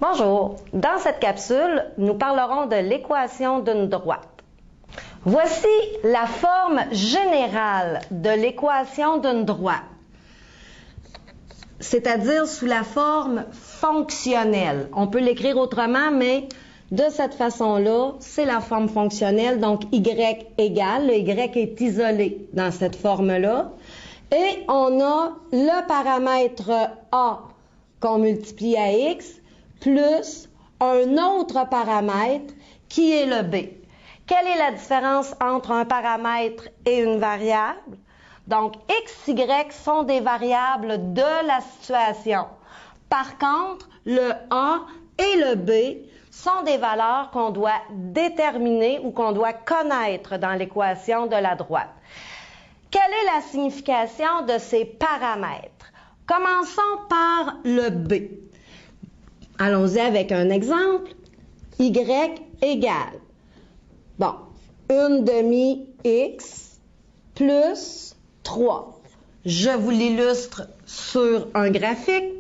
Bonjour, dans cette capsule, nous parlerons de l'équation d'une droite. Voici la forme générale de l'équation d'une droite, c'est-à-dire sous la forme fonctionnelle. On peut l'écrire autrement, mais de cette façon-là, c'est la forme fonctionnelle, donc y égale, le y est isolé dans cette forme-là, et on a le paramètre a qu'on multiplie à x, plus un autre paramètre qui est le b. Quelle est la différence entre un paramètre et une variable? Donc, x, y sont des variables de la situation. Par contre, le a et le b sont des valeurs qu'on doit déterminer ou qu'on doit connaître dans l'équation de la droite. Quelle est la signification de ces paramètres? Commençons par le b. Allons-y avec un exemple. Y égale, bon, 1/2 x plus 3. Je vous l'illustre sur un graphique.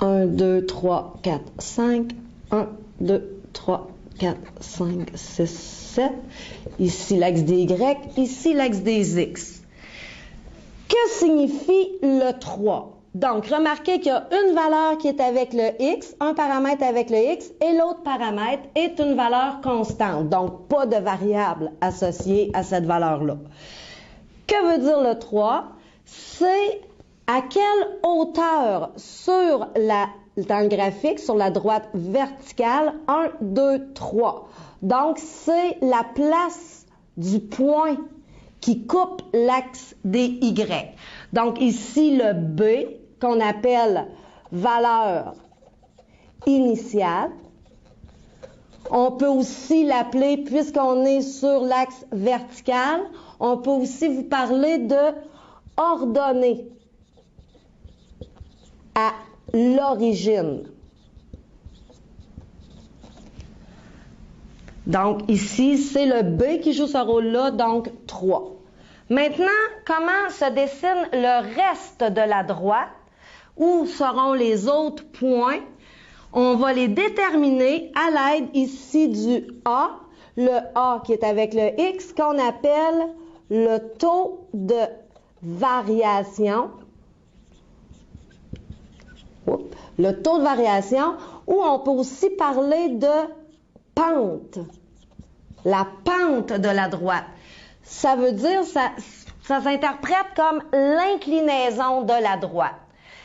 1, 2, 3, 4, 5. 1, 2, 3, 4, 5, 6, 7. Ici l'axe des y, ici l'axe des x. Que signifie le 3? Donc, remarquez qu'il y a une valeur qui est avec le x, un paramètre avec le x, et l'autre paramètre est une valeur constante. Donc, pas de variable associée à cette valeur-là. Que veut dire le 3? C'est à quelle hauteur sur dans le graphique, sur la droite verticale, 1, 2, 3. Donc, c'est la place du point qui coupe l'axe des y. Donc, ici, le b, qu'on appelle valeur initiale. On peut aussi l'appeler, puisqu'on est sur l'axe vertical, on peut aussi vous parler de ordonnée à l'origine. Donc, ici, c'est le B qui joue ce rôle-là, donc 3. Maintenant, comment se dessine le reste de la droite? Où seront les autres points? On va les déterminer à l'aide ici du A, le A qui est avec le X, qu'on appelle le taux de variation. Le taux de variation, ou on peut aussi parler de pente. La pente de la droite. Ça veut dire, ça s'interprète comme l'inclinaison de la droite.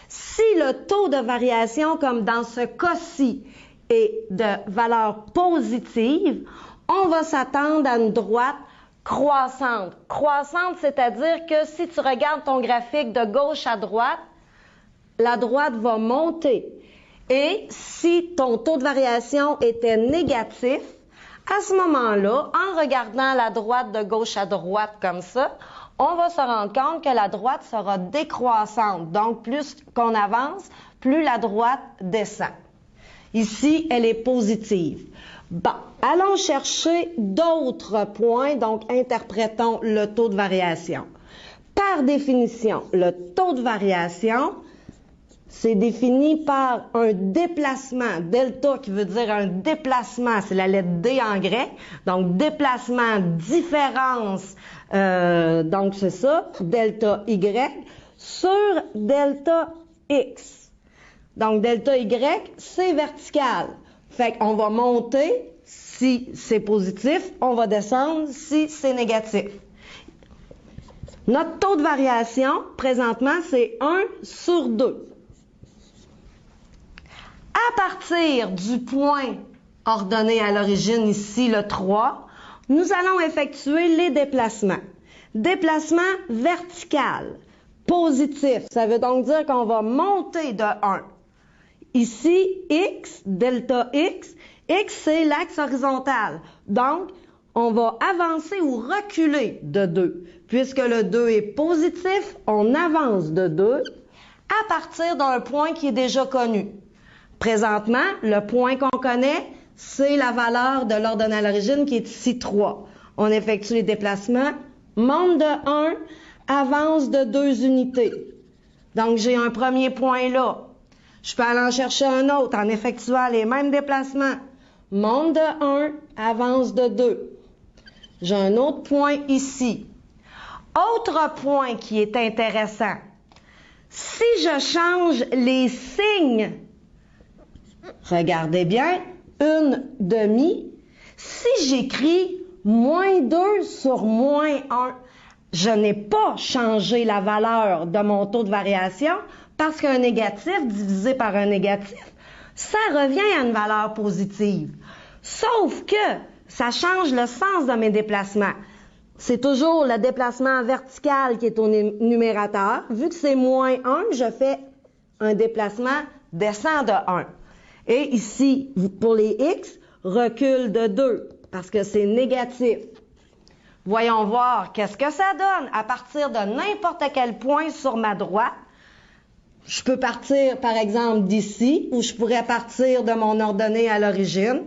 Si le taux de variation, comme dans ce cas-ci, est de valeur positive, on va s'attendre à une droite croissante. Croissante, c'est-à-dire que si tu regardes ton graphique de gauche à droite, la droite va monter. Et si ton taux de variation était négatif, à ce moment-là, en regardant la droite de gauche à droite comme ça, on va se rendre compte que la droite sera décroissante. Donc, plus qu'on avance, plus la droite descend. Ici, elle est positive. Bon, allons chercher d'autres points. Donc, interprétons le taux de variation. Par définition, le taux de variation, c'est défini par un déplacement, delta qui veut dire un déplacement, c'est la lettre D en grec, donc déplacement, différence, donc c'est ça, delta Y, sur delta X. Donc delta Y, c'est vertical. Fait qu'on va monter si c'est positif, on va descendre si c'est négatif. Notre taux de variation, présentement, c'est 1 sur 2. À partir du point ordonné à l'origine, ici le 3, nous allons effectuer les déplacements. Déplacement vertical, positif, ça veut donc dire qu'on va monter de 1. Ici, x, delta x, x c'est l'axe horizontal. Donc, on va avancer ou reculer de 2. Puisque le 2 est positif, on avance de 2 à partir d'un point qui est déjà connu. Présentement, le point qu'on connaît, c'est la valeur de l'ordonnée à l'origine qui est ici 3. On effectue les déplacements, monte de 1, avance de 2 unités. Donc, j'ai un premier point là. Je peux aller en chercher un autre en effectuant les mêmes déplacements. Monte de 1, avance de 2. J'ai un autre point ici. Autre point qui est intéressant. Si je change les signes, regardez bien, une demi, si j'écris moins 2 sur moins 1, je n'ai pas changé la valeur de mon taux de variation parce qu'un négatif divisé par un négatif, ça revient à une valeur positive. Sauf que ça change le sens de mes déplacements. C'est toujours le déplacement vertical qui est au numérateur. Vu que c'est moins 1, je fais un déplacement descend de 1. Et ici, pour les x, recule de 2 parce que c'est négatif. Voyons voir qu'est-ce que ça donne à partir de n'importe quel point sur ma droite. Je peux partir, par exemple, d'ici, ou je pourrais partir de mon ordonnée à l'origine.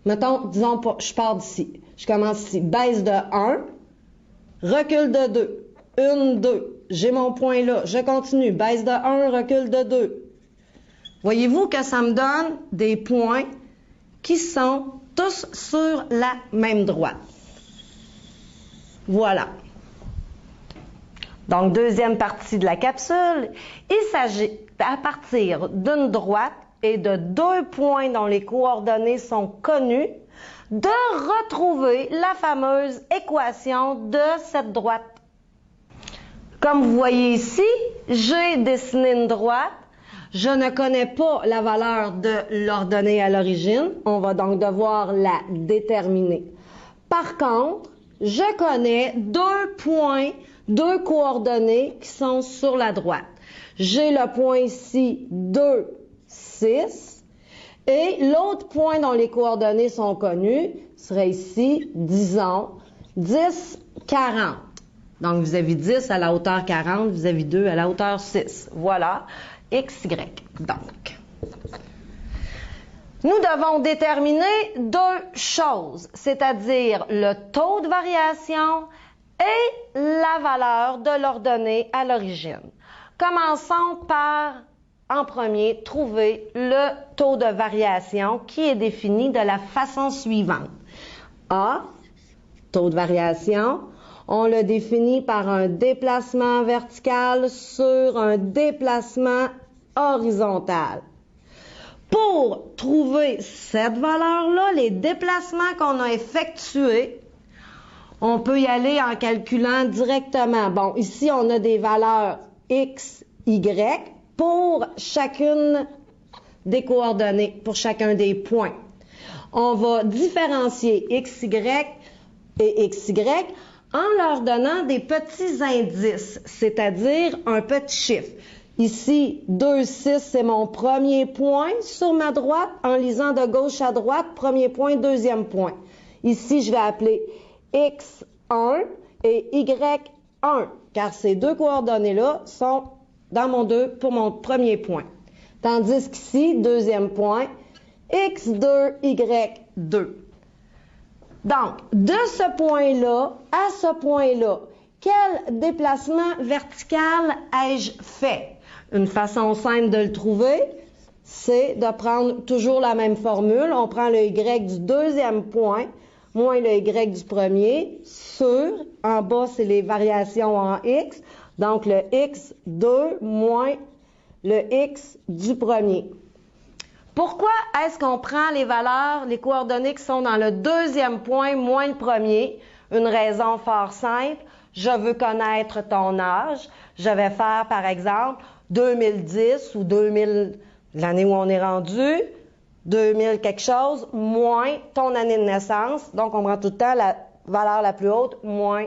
Mettons, disons, je pars d'ici. Je commence ici. Baisse de 1, recule de 2. 1, 2. J'ai mon point là. Je continue. Baisse de 1, recule de 2. Voyez-vous que ça me donne des points qui sont tous sur la même droite. Voilà. Donc, deuxième partie de la capsule. Il s'agit, à partir d'une droite et de 2 points dont les coordonnées sont connues, de retrouver la fameuse équation de cette droite. Comme vous voyez ici, j'ai dessiné une droite. Je ne connais pas la valeur de l'ordonnée à l'origine. On va donc devoir la déterminer. Par contre, je connais 2 points, 2 coordonnées qui sont sur la droite. J'ai le point ici 2, 6. Et l'autre point dont les coordonnées sont connues serait ici, disons, 10, 40. Donc, vous avez 10 à la hauteur 40, vous avez 2 à la hauteur 6. Voilà, x, y. Donc, nous devons déterminer 2 choses, c'est-à-dire le taux de variation et la valeur de l'ordonnée à l'origine. Commençons par, en premier, trouver le taux de variation qui est défini de la façon suivante. A, taux de variation, on le définit par un déplacement vertical sur un déplacement horizontal. Pour trouver cette valeur-là, les déplacements qu'on a effectués, on peut y aller en calculant directement. Bon, ici, on a des valeurs x, y pour chacune des coordonnées, pour chacun des points. On va différencier x, y et xy en leur donnant des petits indices, c'est-à-dire un petit chiffre. Ici, 2, 6, c'est mon premier point sur ma droite. En lisant de gauche à droite, premier point, deuxième point. Ici, je vais appeler x1 et y1, car ces 2 coordonnées-là sont dans mon 2 pour mon premier point. Tandis qu'ici, deuxième point, x2, y2. Donc, de ce point-là à ce point-là, quel déplacement vertical ai-je fait? Une façon simple de le trouver, c'est de prendre toujours la même formule. On prend le y du deuxième point moins le y du premier sur, en bas, c'est les variations en x, donc le x2 moins le x du premier. Pourquoi est-ce qu'on prend les valeurs, les coordonnées qui sont dans le deuxième point moins le premier? Une raison fort simple, je veux connaître ton âge. Je vais faire, par exemple, 2010 ou 2000, l'année où on est rendu, 2000 quelque chose, moins ton année de naissance. Donc, on prend tout le temps la valeur la plus haute moins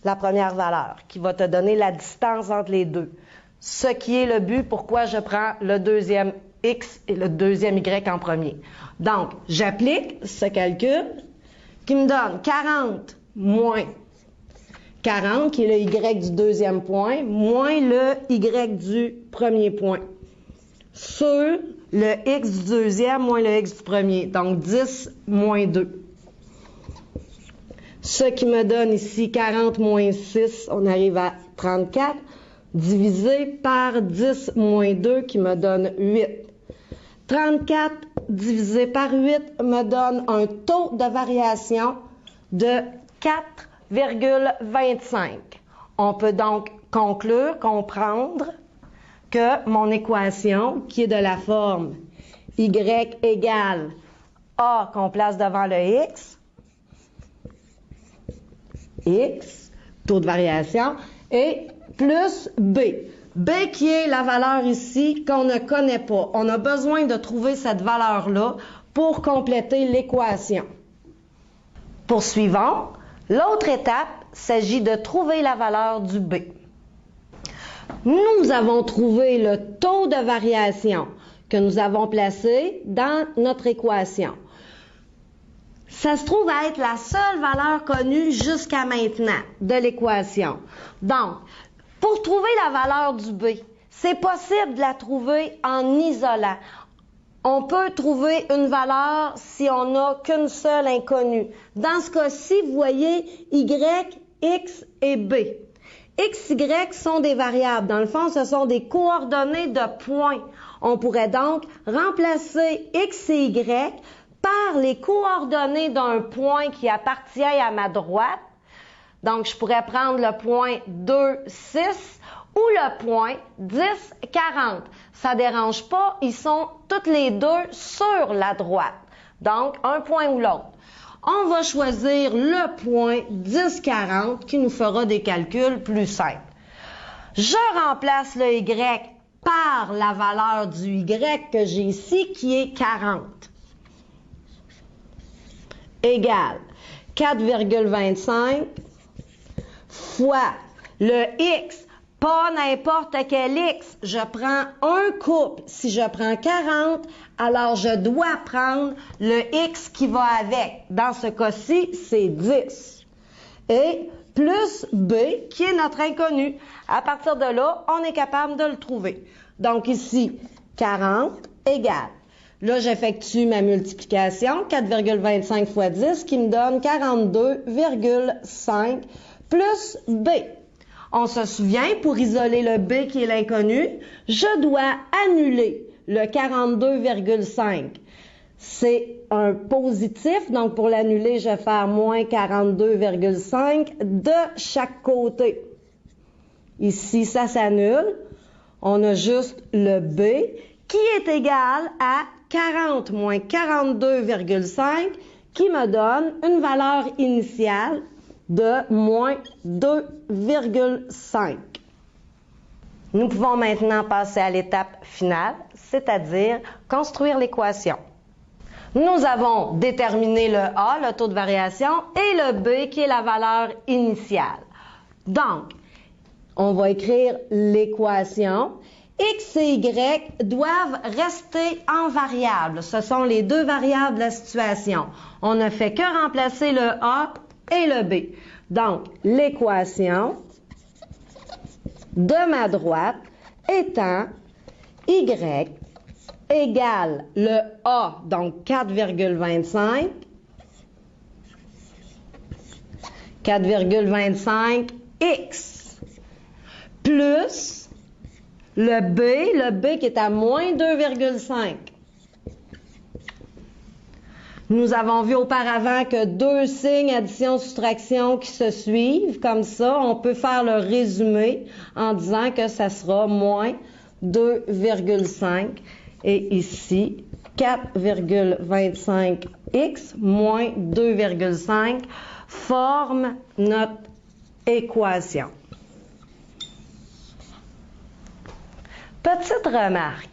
la première valeur, qui va te donner la distance entre les deux. Ce qui est le but, pourquoi je prends le deuxième x et le deuxième y en premier. Donc, j'applique ce calcul qui me donne 40 moins 40, qui est le y du deuxième point, moins le y du premier point, sur le x du deuxième moins le x du premier. Donc, 10 moins 2. Ce qui me donne ici 40 moins 6, on arrive à 34, divisé par 10 moins 2 qui me donne 8. 34 divisé par 8 me donne un taux de variation de 4,25. On peut donc comprendre que mon équation, qui est de la forme y égale a qu'on place devant le x, taux de variation, et plus b. B qui est la valeur ici qu'on ne connaît pas. On a besoin de trouver cette valeur-là pour compléter l'équation. Poursuivons. L'autre étape s'agit de trouver la valeur du b. Nous avons trouvé le taux de variation que nous avons placé dans notre équation. Ça se trouve à être la seule valeur connue jusqu'à maintenant de l'équation. Donc, pour trouver la valeur du b, c'est possible de la trouver en isolant. On peut trouver une valeur si on n'a qu'une seule inconnue. Dans ce cas-ci, vous voyez y, x et b. X, y sont des variables. Dans le fond, ce sont des coordonnées de points. On pourrait donc remplacer x et y par les coordonnées d'un point qui appartient à ma droite. Donc, je pourrais prendre le point 2, 6 ou le point 10, 40. Ça ne dérange pas, ils sont toutes les deux sur la droite. Donc, un point ou l'autre. On va choisir le point 10, 40 qui nous fera des calculs plus simples. Je remplace le y par la valeur du y que j'ai ici qui est 40. Égale 4,25 fois le x, pas n'importe quel x, je prends un couple. Si je prends 40, alors je dois prendre le x qui va avec. Dans ce cas-ci, c'est 10. Et plus b, qui est notre inconnu. À partir de là, on est capable de le trouver. Donc ici, 40 égale. Là, j'effectue ma multiplication, 4,25 fois 10, qui me donne 42,5 plus b. On se souvient, pour isoler le b qui est l'inconnu, je dois annuler le 42,5. C'est un positif, donc pour l'annuler, je vais faire moins 42,5 de chaque côté. Ici, ça s'annule. On a juste le b qui est égal à 40 moins 42,5 qui me donne une valeur initiale de moins 2,5. Nous pouvons maintenant passer à l'étape finale, c'est-à-dire construire l'équation. Nous avons déterminé le A, le taux de variation, et le B qui est la valeur initiale. Donc, on va écrire l'équation. X et Y doivent rester en variable. Ce sont les deux variables de la situation. On ne fait que remplacer le A et le B. Donc, l'équation de ma droite étant Y égale le A, donc 4,25, 4,25X, plus le B qui est à moins 2,5. Nous avons vu auparavant que deux signes addition-soustraction qui se suivent, comme ça, on peut faire le résumé en disant que ça sera moins 2,5. Et ici, 4,25x moins 2,5 forme notre équation. Petite remarque.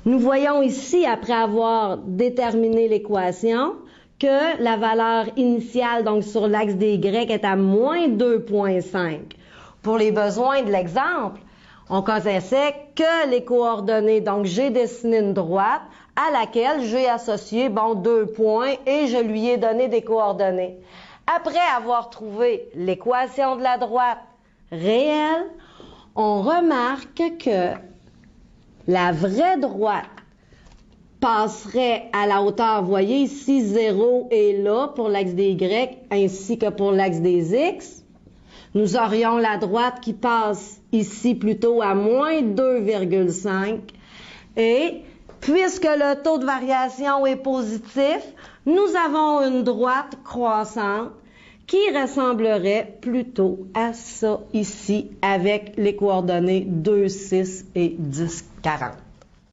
Nous voyons ici, après avoir déterminé l'équation, que la valeur initiale, donc sur l'axe des Y, est à moins 2,5. Pour les besoins de l'exemple, on connaissait que les coordonnées. Donc, j'ai dessiné une droite à laquelle j'ai associé, deux points et je lui ai donné des coordonnées. Après avoir trouvé l'équation de la droite réelle, on remarque que la vraie droite passerait à la hauteur, vous voyez ici, 0 est là pour l'axe des Y ainsi que pour l'axe des X. Nous aurions la droite qui passe ici plutôt à moins 2,5. Et puisque le taux de variation est positif, nous avons une droite croissante qui ressemblerait plutôt à ça ici avec les coordonnées 2, 6 et 10, 40.